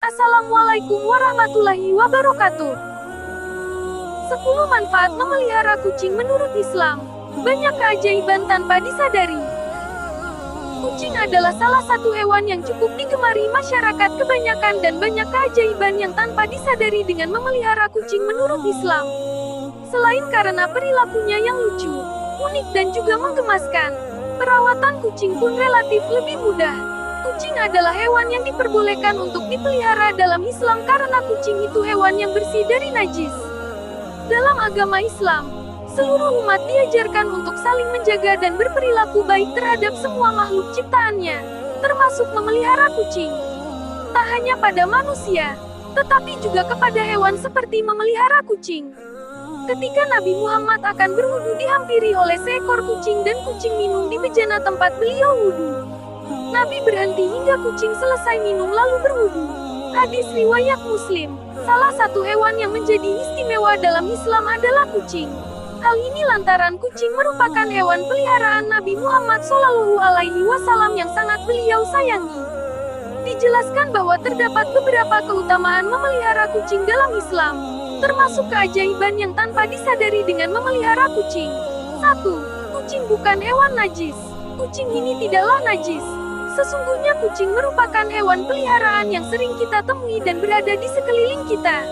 Assalamualaikum warahmatullahi wabarakatuh. 10 manfaat memelihara kucing menurut Islam. Banyak keajaiban tanpa disadari. Kucing adalah salah satu hewan yang cukup digemari masyarakat kebanyakan dan banyak keajaiban yang tanpa disadari dengan memelihara kucing menurut Islam. Selain karena perilakunya yang lucu, unik dan juga menggemaskan, perawatan kucing pun relatif lebih mudah. Kucing adalah hewan yang diperbolehkan untuk dipelihara dalam Islam karena kucing itu hewan yang bersih dari najis. Dalam agama Islam, seluruh umat diajarkan untuk saling menjaga dan berperilaku baik terhadap semua makhluk ciptaannya, termasuk memelihara kucing. Tak hanya pada manusia, tetapi juga kepada hewan seperti memelihara kucing. Ketika Nabi Muhammad akan berwudu dihampiri oleh seekor kucing dan kucing minum di bejana tempat beliau wudu. Nabi berhenti hingga kucing selesai minum lalu berwudu. Hadis riwayat Muslim. Salah satu hewan yang menjadi istimewa dalam Islam adalah kucing. Hal ini lantaran kucing merupakan hewan peliharaan Nabi Muhammad SAW yang sangat beliau sayangi. Dijelaskan bahwa terdapat beberapa keutamaan memelihara kucing dalam Islam, termasuk keajaiban yang tanpa disadari dengan memelihara kucing. 1. Kucing bukan hewan najis. Kucing ini tidaklah najis. Sesungguhnya kucing merupakan hewan peliharaan yang sering kita temui dan berada di sekeliling kita.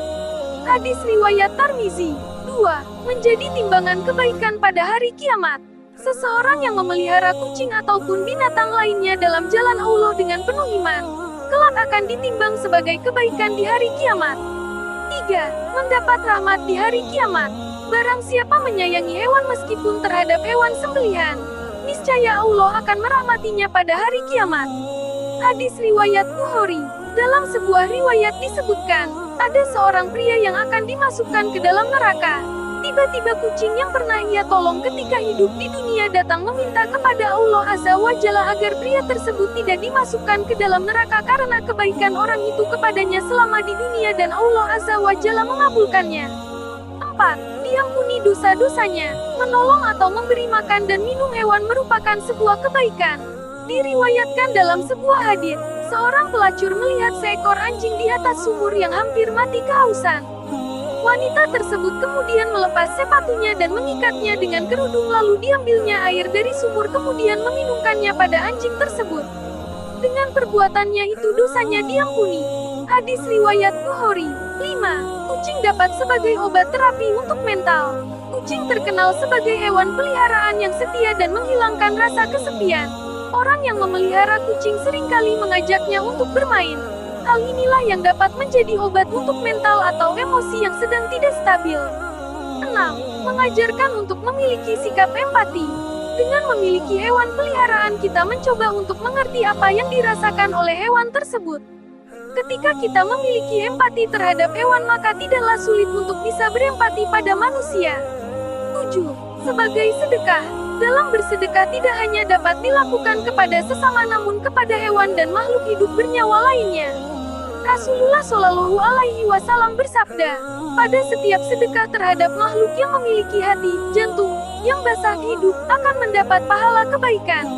Hadis riwayat Tirmizi. 2. Menjadi timbangan kebaikan pada hari kiamat. Seseorang yang memelihara kucing ataupun binatang lainnya dalam jalan Allah dengan penuh iman, kelak akan ditimbang sebagai kebaikan di hari kiamat. 3. Mendapat rahmat di hari kiamat. Barang siapa menyayangi hewan meskipun terhadap hewan sembelihan, niscaya Allah akan merahmatinya pada hari kiamat. Hadis riwayat Bukhari. Dalam sebuah riwayat disebutkan, ada seorang pria yang akan dimasukkan ke dalam neraka. Tiba-tiba kucing yang pernah ia tolong ketika hidup di dunia datang meminta kepada Allah Azza wa Jalla agar pria tersebut tidak dimasukkan ke dalam neraka karena kebaikan orang itu kepadanya selama di dunia dan Allah Azza wa Jalla mengabulkannya. 4. Diampuni dosa-dosanya. Menolong atau memberi makan dan minum hewan merupakan sebuah kebaikan. Diriwayatkan dalam sebuah hadits, seorang pelacur melihat seekor anjing di atas sumur yang hampir mati kehausan. Wanita tersebut kemudian melepas sepatunya dan mengikatnya dengan kerudung lalu diambilnya air dari sumur kemudian meminumkannya pada anjing tersebut. Dengan perbuatannya itu dosanya diampuni. Hadis riwayat Bukhari. 5. Kucing dapat sebagai obat terapi untuk mental. Kucing terkenal sebagai hewan peliharaan yang setia dan menghilangkan rasa kesepian. Orang yang memelihara kucing seringkali mengajaknya untuk bermain. Hal inilah yang dapat menjadi obat untuk mental atau emosi yang sedang tidak stabil. 6. Mengajarkan untuk memiliki sikap empati. Dengan memiliki hewan peliharaan kita mencoba untuk mengerti apa yang dirasakan oleh hewan tersebut. Ketika kita memiliki empati terhadap hewan maka tidaklah sulit untuk bisa berempati pada manusia. 7. Sebagai sedekah. Dalam bersedekah tidak hanya dapat dilakukan kepada sesama namun kepada hewan dan makhluk hidup bernyawa lainnya. Rasulullah Shallallahu Alaihi Wasallam bersabda, pada setiap sedekah terhadap makhluk yang memiliki hati, jantung, yang basah hidup akan mendapat pahala kebaikan.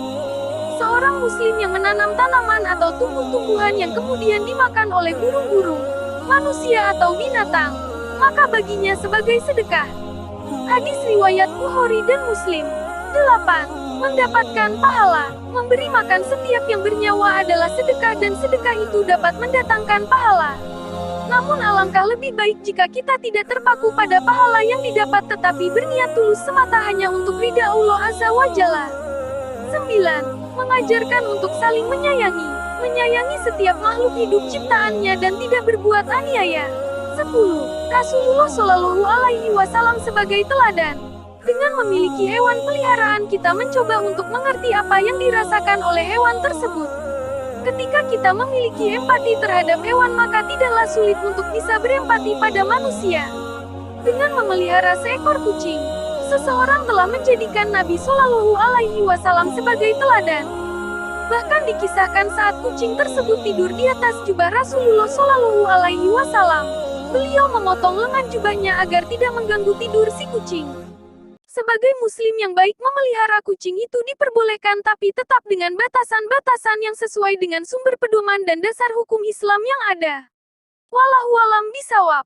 Seorang muslim yang menanam tanaman atau tumbuh-tumbuhan yang kemudian dimakan oleh burung-burung, manusia atau binatang, maka baginya sebagai sedekah. Hadis riwayat Bukhari dan Muslim. 8. Mendapatkan pahala. Memberi makan setiap yang bernyawa adalah sedekah dan sedekah itu dapat mendatangkan pahala. Namun alangkah lebih baik jika kita tidak terpaku pada pahala yang didapat tetapi berniat tulus semata hanya untuk ridha Allah Azza wa Jalla. 9. Mengajarkan untuk saling menyayangi. Menyayangi setiap makhluk hidup ciptaannya dan tidak berbuat aniaya. 10. Rasulullah Shallallahu Alaihi Wasallam sebagai teladan. Dengan memiliki hewan peliharaan kita mencoba untuk mengerti apa yang dirasakan oleh hewan tersebut. Ketika kita memiliki empati terhadap hewan maka tidaklah sulit untuk bisa berempati pada manusia. Dengan memelihara seekor kucing, seseorang telah menjadikan Nabi Shallallahu Alaihi Wasallam sebagai teladan. Bahkan dikisahkan saat kucing tersebut tidur di atas jubah Rasulullah Shallallahu Alaihi Wasallam, beliau memotong lengan jubahnya agar tidak mengganggu tidur si kucing. Sebagai muslim yang baik memelihara kucing itu diperbolehkan tapi tetap dengan batasan-batasan yang sesuai dengan sumber pedoman dan dasar hukum Islam yang ada. Wallahualam bisawab.